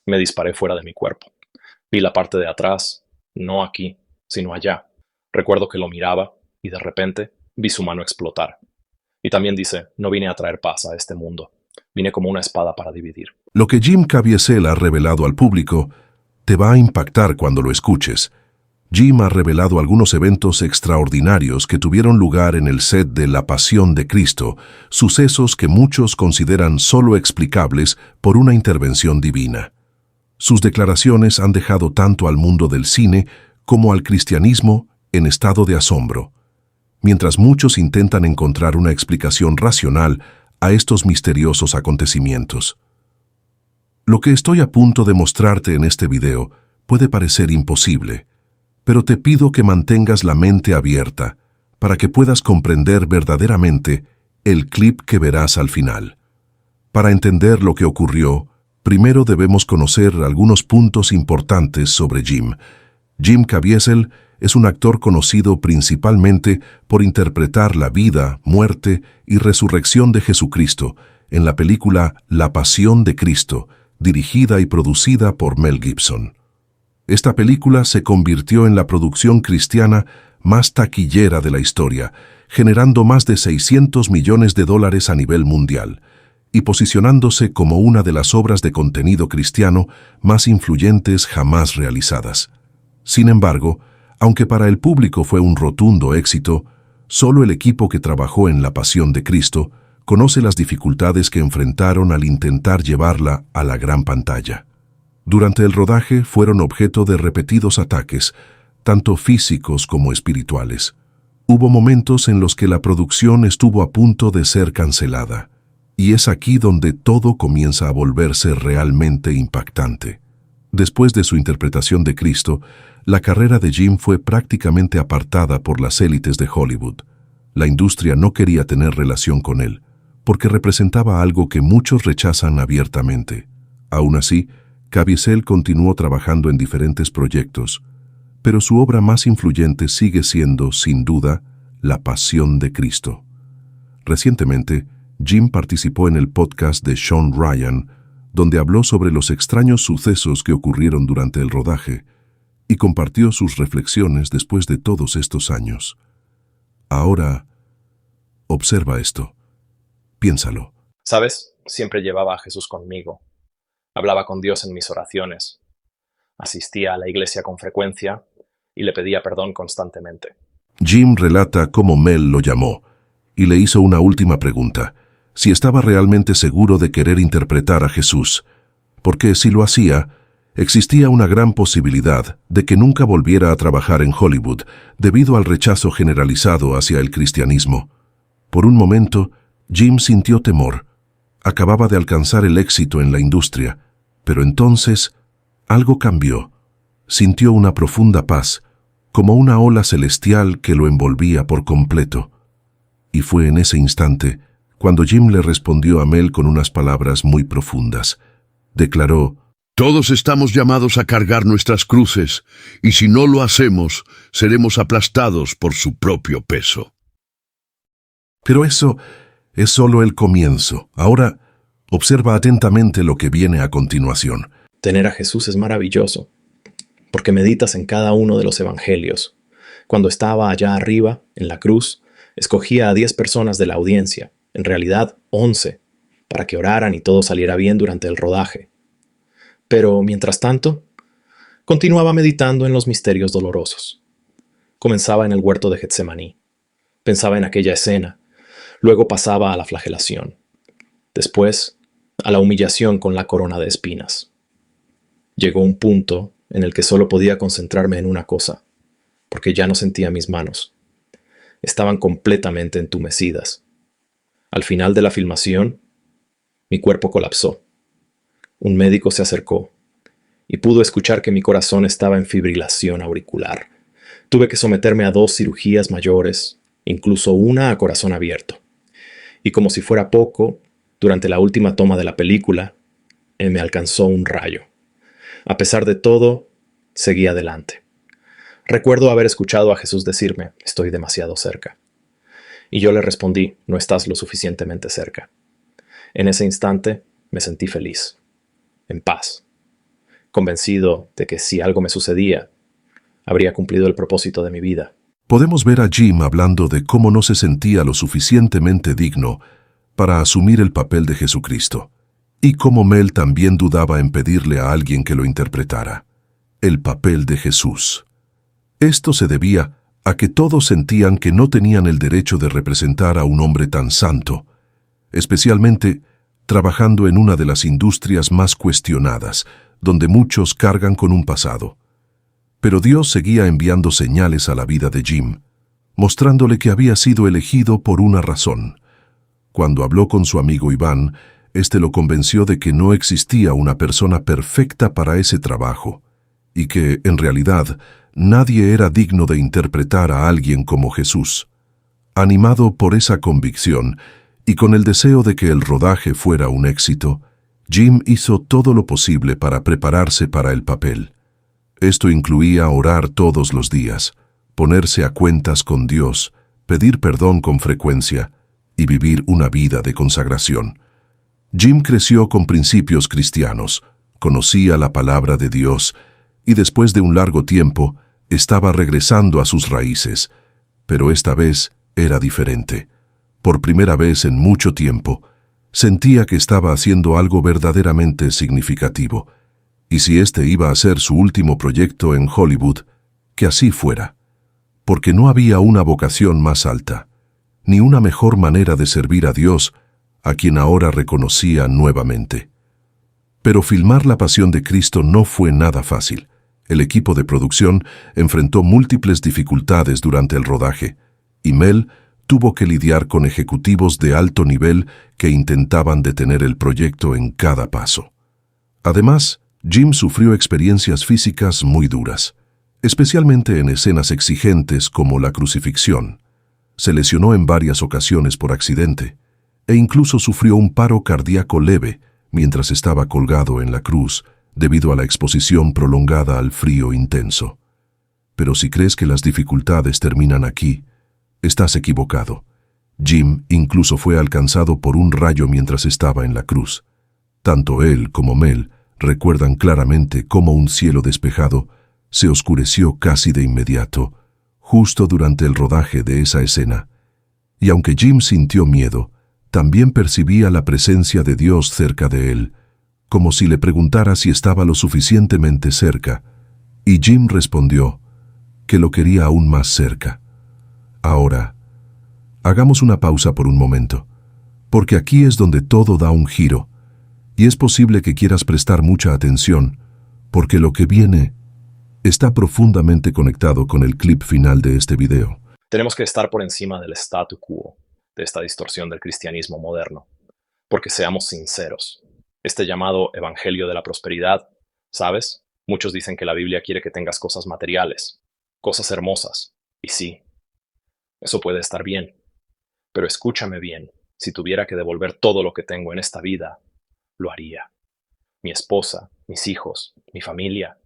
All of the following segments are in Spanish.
Me disparé fuera de mi cuerpo. Vi la parte de atrás, no aquí, sino allá. Recuerdo que lo miraba y de repente vi su mano explotar. Y también dice, no vine a traer paz a este mundo. Vine como una espada para dividir. Lo que Jim Caviezel ha revelado al público te va a impactar cuando lo escuches. Jim ha revelado algunos eventos extraordinarios que tuvieron lugar en el set de La Pasión de Cristo, sucesos que muchos consideran solo explicables por una intervención divina. Sus declaraciones han dejado tanto al mundo del cine como al cristianismo en estado de asombro, mientras muchos intentan encontrar una explicación racional a estos misteriosos acontecimientos. Lo que estoy a punto de mostrarte en este video puede parecer imposible, pero te pido que mantengas la mente abierta para que puedas comprender verdaderamente el clip que verás al final. Para entender lo que ocurrió, primero debemos conocer algunos puntos importantes sobre Jim. Jim Caviezel es un actor conocido principalmente por interpretar la vida, muerte y resurrección de Jesucristo en la película La Pasión de Cristo, dirigida y producida por Mel Gibson. Esta película se convirtió en la producción cristiana más taquillera de la historia, generando más de $600 millones a nivel mundial y posicionándose como una de las obras de contenido cristiano más influyentes jamás realizadas. Sin embargo, aunque para el público fue un rotundo éxito, solo el equipo que trabajó en La Pasión de Cristo conoce las dificultades que enfrentaron al intentar llevarla a la gran pantalla. Durante el rodaje fueron objeto de repetidos ataques, tanto físicos como espirituales. Hubo momentos en los que la producción estuvo a punto de ser cancelada, y es aquí donde todo comienza a volverse realmente impactante. Después de su interpretación de Cristo, la carrera de Jim fue prácticamente apartada por las élites de Hollywood. La industria no quería tener relación con él, porque representaba algo que muchos rechazan abiertamente. Aún así, Caviezel continuó trabajando en diferentes proyectos, pero su obra más influyente sigue siendo, sin duda, La Pasión de Cristo. Recientemente, Jim participó en el podcast de Sean Ryan, donde habló sobre los extraños sucesos que ocurrieron durante el rodaje y compartió sus reflexiones después de todos estos años. Ahora, observa esto. Piénsalo. ¿Sabes? Siempre llevaba a Jesús conmigo. Hablaba con Dios en mis oraciones. Asistía a la iglesia con frecuencia y le pedía perdón constantemente. Jim relata cómo Mel lo llamó y le hizo una última pregunta: si estaba realmente seguro de querer interpretar a Jesús, porque si lo hacía, existía una gran posibilidad de que nunca volviera a trabajar en Hollywood debido al rechazo generalizado hacia el cristianismo. Por un momento, Jim sintió temor. Acababa de alcanzar el éxito en la industria, pero entonces algo cambió. Sintió una profunda paz, como una ola celestial que lo envolvía por completo. Y fue en ese instante cuando Jim le respondió a Mel con unas palabras muy profundas. Declaró: todos estamos llamados a cargar nuestras cruces, y si no lo hacemos, seremos aplastados por su propio peso. Pero eso es solo el comienzo. Ahora, observa atentamente lo que viene a continuación. Tener a Jesús es maravilloso, porque meditas en cada uno de los evangelios. Cuando estaba allá arriba, en la cruz, escogía a 10 personas de la audiencia, en realidad 11, para que oraran y todo saliera bien durante el rodaje. Pero, mientras tanto, continuaba meditando en los misterios dolorosos. Comenzaba en el huerto de Getsemaní. Pensaba en aquella escena. Luego pasaba a la flagelación. Después, a la humillación con la corona de espinas. Llegó un punto en el que solo podía concentrarme en una cosa, porque ya no sentía mis manos. Estaban completamente entumecidas. Al final de la filmación, mi cuerpo colapsó. Un médico se acercó y pudo escuchar que mi corazón estaba en fibrilación auricular. Tuve que someterme a 2 cirugías mayores, incluso una a corazón abierto. Y como si fuera poco, durante la última toma de la película, me alcanzó un rayo. A pesar de todo, seguí adelante. Recuerdo haber escuchado a Jesús decirme: estoy demasiado cerca. Y yo le respondí: no estás lo suficientemente cerca. En ese instante me sentí feliz, en paz. convencido de que si algo me sucedía, habría cumplido el propósito de mi vida. Podemos ver a Jim hablando de cómo no se sentía lo suficientemente digno para asumir el papel de Jesucristo, y cómo Mel también dudaba en pedirle a alguien que lo interpretara, el papel de Jesús. Esto se debía a que todos sentían que no tenían el derecho de representar a un hombre tan santo, especialmente trabajando en una de las industrias más cuestionadas, donde muchos cargan con un pasado. Pero Dios seguía enviando señales a la vida de Jim, mostrándole que había sido elegido por una razón. Cuando habló con su amigo Iván, éste lo convenció de que no existía una persona perfecta para ese trabajo, y que, en realidad, nadie era digno de interpretar a alguien como Jesús. Animado por esa convicción, y con el deseo de que el rodaje fuera un éxito, Jim hizo todo lo posible para prepararse para el papel. Esto incluía orar todos los días, ponerse a cuentas con Dios, pedir perdón con frecuencia y vivir una vida de consagración. Jim creció con principios cristianos, conocía la palabra de Dios y después de un largo tiempo estaba regresando a sus raíces, pero esta vez era diferente. Por primera vez en mucho tiempo, sentía que estaba haciendo algo verdaderamente significativo, y si este iba a ser su último proyecto en Hollywood, que así fuera, porque no había una vocación más alta, ni una mejor manera de servir a Dios, a quien ahora reconocía nuevamente. Pero filmar La Pasión de Cristo no fue nada fácil. El equipo de producción enfrentó múltiples dificultades durante el rodaje, y Mel tuvo que lidiar con ejecutivos de alto nivel que intentaban detener el proyecto en cada paso. Además, Jim sufrió experiencias físicas muy duras, especialmente en escenas exigentes como la crucifixión. Se lesionó en varias ocasiones por accidente, e incluso sufrió un paro cardíaco leve mientras estaba colgado en la cruz debido a la exposición prolongada al frío intenso. Pero si crees que las dificultades terminan aquí, estás equivocado. Jim incluso fue alcanzado por un rayo mientras estaba en la cruz. Tanto él como Mel recuerdan claramente cómo un cielo despejado se oscureció casi de inmediato, justo durante el rodaje de esa escena. Y aunque Jim sintió miedo, también percibía la presencia de Dios cerca de él, como si le preguntara si estaba lo suficientemente cerca, y Jim respondió que lo quería aún más cerca. Ahora, hagamos una pausa por un momento, porque aquí es donde todo da un giro, y es posible que quieras prestar mucha atención, porque lo que viene está profundamente conectado con el clip final de este video. Tenemos que estar por encima del statu quo, de esta distorsión del cristianismo moderno, porque seamos sinceros. Este llamado evangelio de la prosperidad, ¿sabes? Muchos dicen que la Biblia quiere que tengas cosas materiales, cosas hermosas, y sí, eso puede estar bien, pero escúchame bien, si tuviera que devolver todo lo que tengo en esta vida, lo haría. Mi esposa, mis hijos, mi familia,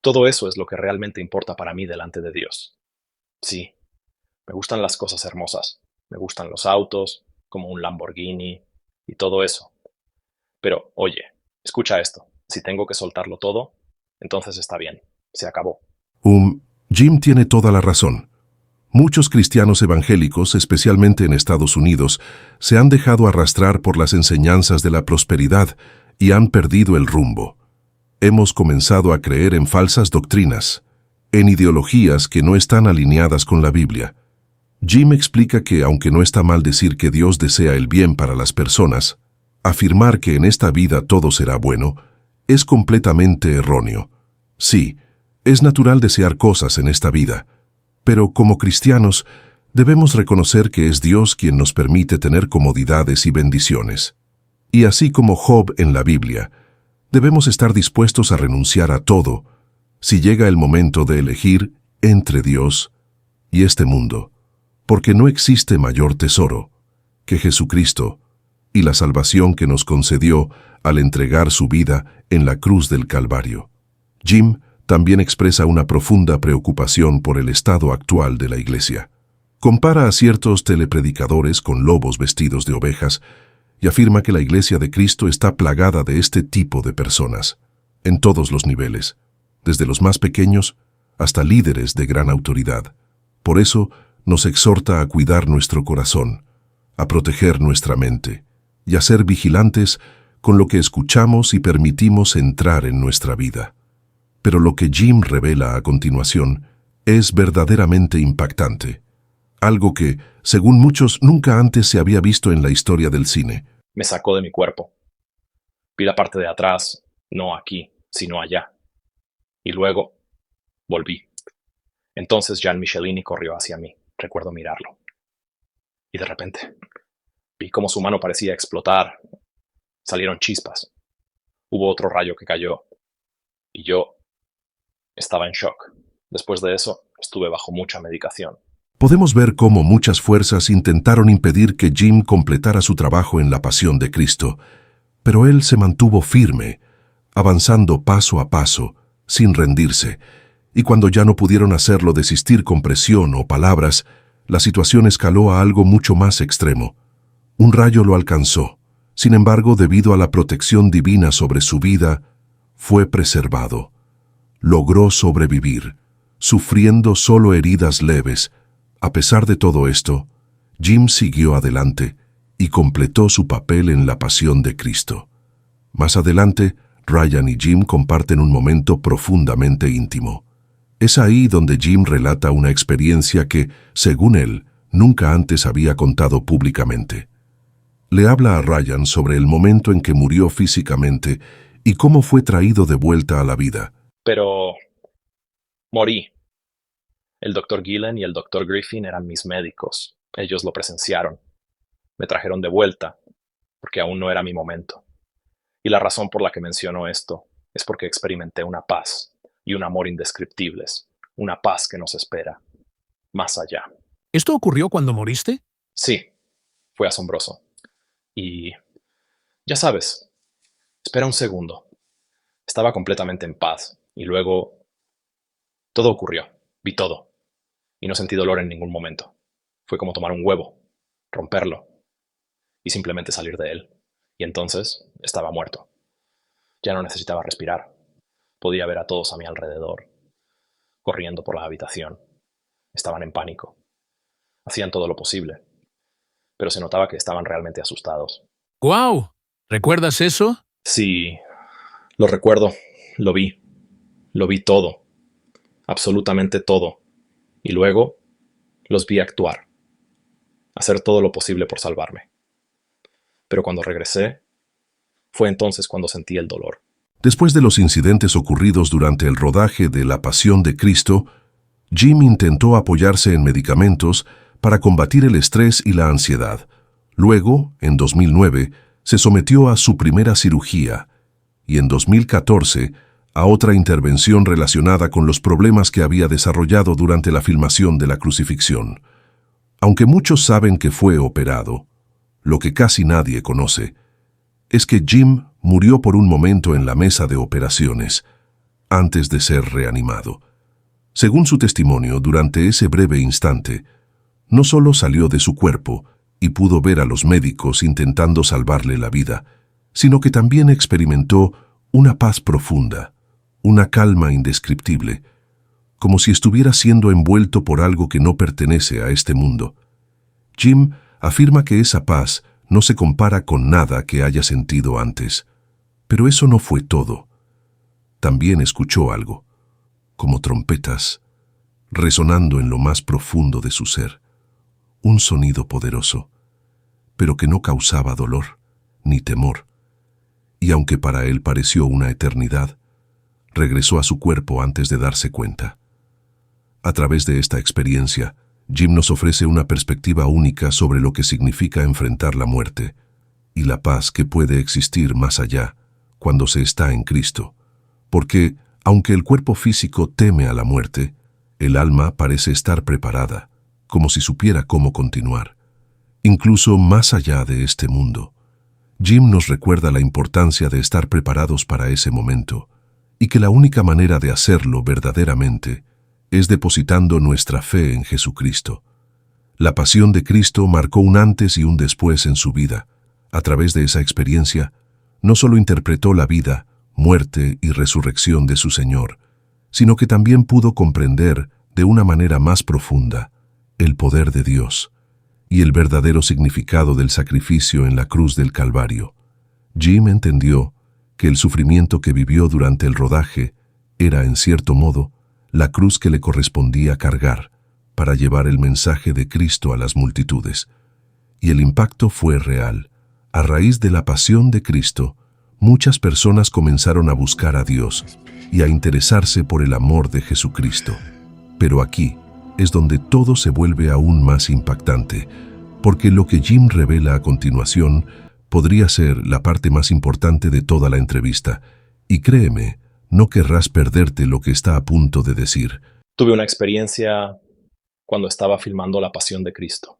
todo eso es lo que realmente importa para mí delante de Dios. Sí, me gustan las cosas hermosas, me gustan los autos, como un Lamborghini y todo eso. Pero, oye, escucha esto, si tengo que soltarlo todo, entonces está bien, se acabó. Jim tiene toda la razón. Muchos cristianos evangélicos, especialmente en Estados Unidos, se han dejado arrastrar por las enseñanzas de la prosperidad y han perdido el rumbo. Hemos comenzado a creer en falsas doctrinas, en ideologías que no están alineadas con la Biblia. Jim explica que, aunque no está mal decir que Dios desea el bien para las personas, afirmar que en esta vida todo será bueno es completamente erróneo. Sí, es natural desear cosas en esta vida, pero como cristianos debemos reconocer que es Dios quien nos permite tener comodidades y bendiciones. Y así como Job en la Biblia, debemos estar dispuestos a renunciar a todo si llega el momento de elegir entre Dios y este mundo, porque no existe mayor tesoro que Jesucristo y la salvación que nos concedió al entregar su vida en la cruz del Calvario. Jim también expresa una profunda preocupación por el estado actual de la Iglesia. Compara a ciertos telepredicadores con lobos vestidos de ovejas y afirma que la Iglesia de Cristo está plagada de este tipo de personas. en todos los niveles, desde los más pequeños hasta líderes de gran autoridad. Por eso nos exhorta a cuidar nuestro corazón, a proteger nuestra mente y a ser vigilantes con lo que escuchamos y permitimos entrar en nuestra vida. Pero lo que Jim revela a continuación es verdaderamente impactante, algo que, según muchos, nunca antes se había visto en la historia del cine. Me sacó de mi cuerpo. Vi la parte de atrás, no aquí, sino allá. Y luego volví. Entonces Jean Michelini corrió hacia mí. Recuerdo mirarlo. Y de repente vi cómo su mano parecía explotar. Salieron chispas. Hubo otro rayo que cayó. Y yo estaba en shock. Después de eso, estuve bajo mucha medicación. Podemos ver cómo muchas fuerzas intentaron impedir que Jim completara su trabajo en la pasión de Cristo, pero él se mantuvo firme, avanzando paso a paso, sin rendirse, y cuando ya no pudieron hacerlo desistir con presión o palabras, la situación escaló a algo mucho más extremo. Un rayo lo alcanzó. Sin embargo, debido a la protección divina sobre su vida, fue preservado. Logró sobrevivir, sufriendo solo heridas leves. A pesar de todo esto, Jim siguió adelante y completó su papel en la pasión de Cristo. Más adelante, Ryan y Jim comparten un momento profundamente íntimo. Es ahí donde Jim relata una experiencia que, según él, nunca antes había contado públicamente. Le habla a Ryan sobre el momento en que murió físicamente y cómo fue traído de vuelta a la vida. Pero morí. El Dr. Gillen y el Dr. Griffin eran mis médicos. Ellos lo presenciaron. Me trajeron de vuelta, porque aún no era mi momento. Y la razón por la que menciono esto es porque experimenté una paz y un amor indescriptibles, una paz que nos espera, más allá. ¿Esto ocurrió cuando moriste? Sí, fue asombroso. Y ya sabes, espera un segundo. Estaba completamente en paz y luego todo ocurrió. Vi todo y no sentí dolor en ningún momento. Fue como tomar un huevo, romperlo y simplemente salir de él. Y entonces estaba muerto. Ya no necesitaba respirar. Podía ver a todos a mi alrededor, corriendo por la habitación. Estaban en pánico. Hacían todo lo posible, pero se notaba que estaban realmente asustados. ¡Guau! ¿Recuerdas eso? Sí, lo recuerdo. Lo vi. Lo vi todo. Absolutamente todo. Y luego los vi actuar. Hacer todo lo posible por salvarme. Pero cuando regresé, fue entonces cuando sentí el dolor. Después de los incidentes ocurridos durante el rodaje de La Pasión de Cristo, Jim intentó apoyarse en medicamentos para combatir el estrés y la ansiedad. Luego, en 2009, se sometió a su primera cirugía y en 2014 a otra intervención relacionada con los problemas que había desarrollado durante la filmación de la crucifixión. Aunque muchos saben que fue operado, lo que casi nadie conoce es que Jim murió por un momento en la mesa de operaciones, antes de ser reanimado. Según su testimonio, durante ese breve instante, no solo salió de su cuerpo y pudo ver a los médicos intentando salvarle la vida, sino que también experimentó una paz profunda, una calma indescriptible, como si estuviera siendo envuelto por algo que no pertenece a este mundo. Jim afirma que esa paz no se compara con nada que haya sentido antes. Pero eso no fue todo. También escuchó algo, como trompetas, resonando en lo más profundo de su ser. Un sonido poderoso, pero que no causaba dolor ni temor. Y aunque para él pareció una eternidad, regresó a su cuerpo antes de darse cuenta. A través de esta experiencia, Jim nos ofrece una perspectiva única sobre lo que significa enfrentar la muerte y la paz que puede existir más allá cuando se está en Cristo. Porque, aunque el cuerpo físico teme a la muerte, el alma parece estar preparada, como si supiera cómo continuar, incluso más allá de este mundo. Jim nos recuerda la importancia de estar preparados para ese momento, y que la única manera de hacerlo verdaderamente es depositando nuestra fe en Jesucristo. La pasión de Cristo marcó un antes y un después en su vida. A través de esa experiencia, no solo interpretó la vida, muerte y resurrección de su Señor, sino que también pudo comprender, de una manera más profunda, el poder de Dios y el verdadero significado del sacrificio en la cruz del Calvario. Jim entendió que el sufrimiento que vivió durante el rodaje era, en cierto modo, la cruz que le correspondía cargar para llevar el mensaje de Cristo a las multitudes. Y el impacto fue real. A raíz de la pasión de Cristo, muchas personas comenzaron a buscar a Dios y a interesarse por el amor de Jesucristo. Pero aquí es donde todo se vuelve aún más impactante, porque lo que Jim revela a continuación podría ser la parte más importante de toda la entrevista. Y créeme, no querrás perderte lo que está a punto de decir. Tuve una experiencia cuando estaba filmando La Pasión de Cristo.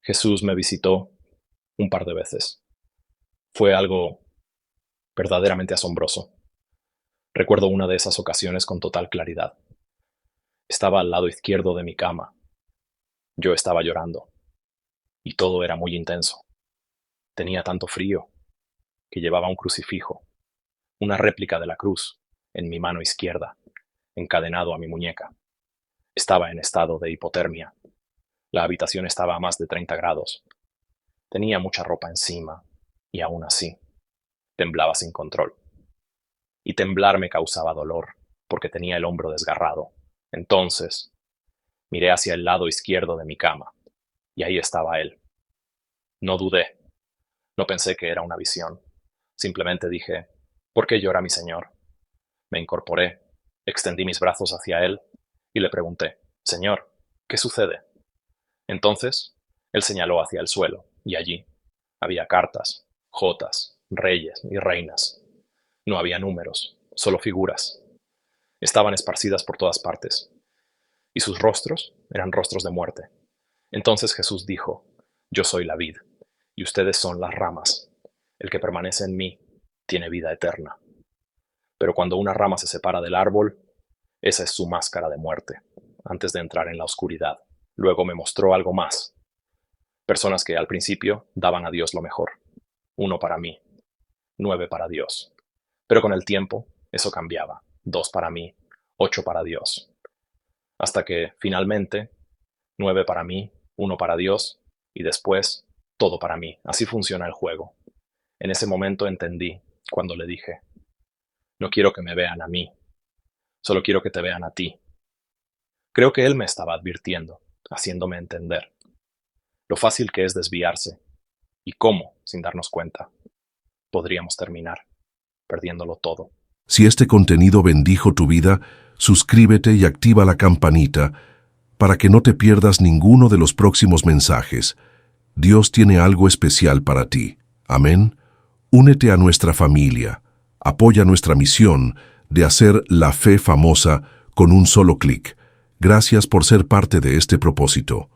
Jesús me visitó un par de veces. Fue algo verdaderamente asombroso. Recuerdo una de esas ocasiones con total claridad. Estaba al lado izquierdo de mi cama. Yo estaba llorando. Y todo era muy intenso. Tenía tanto frío que llevaba un crucifijo, una réplica de la cruz, en mi mano izquierda, encadenado a mi muñeca. Estaba en estado de hipotermia. La habitación estaba a más de 30 grados. Tenía mucha ropa encima, y aún así, temblaba sin control. Y temblar me causaba dolor, porque tenía el hombro desgarrado. Entonces, miré hacia el lado izquierdo de mi cama, y ahí estaba él. No dudé. No pensé que era una visión. Simplemente dije, ¿por qué llora mi Señor? Me incorporé, extendí mis brazos hacia él y le pregunté, Señor, ¿qué sucede? Entonces, él señaló hacia el suelo, y allí había cartas, jotas, reyes y reinas. No había números, solo figuras. Estaban esparcidas por todas partes, y sus rostros eran rostros de muerte. Entonces Jesús dijo, yo soy la vid, y ustedes son las ramas. El que permanece en mí tiene vida eterna. Pero cuando una rama se separa del árbol, esa es su máscara de muerte, antes de entrar en la oscuridad. Luego me mostró algo más. Personas que al principio daban a Dios lo mejor. 1 para mí, 9 para Dios. Pero con el tiempo, eso cambiaba. 2 para mí, 8 para Dios. Hasta que, finalmente, 9 para mí, 1 para Dios, y después, todo para mí. Así funciona el juego. En ese momento entendí, cuando le dije, no quiero que me vean a mí, solo quiero que te vean a ti. Creo que él me estaba advirtiendo, haciéndome entender lo fácil que es desviarse y cómo, sin darnos cuenta, podríamos terminar perdiéndolo todo. Si este contenido bendijo tu vida, suscríbete y activa la campanita para que no te pierdas ninguno de los próximos mensajes. Dios tiene algo especial para ti. Amén. Únete a nuestra familia. Apoya nuestra misión de hacer la fe famosa con un solo clic. Gracias por ser parte de este propósito.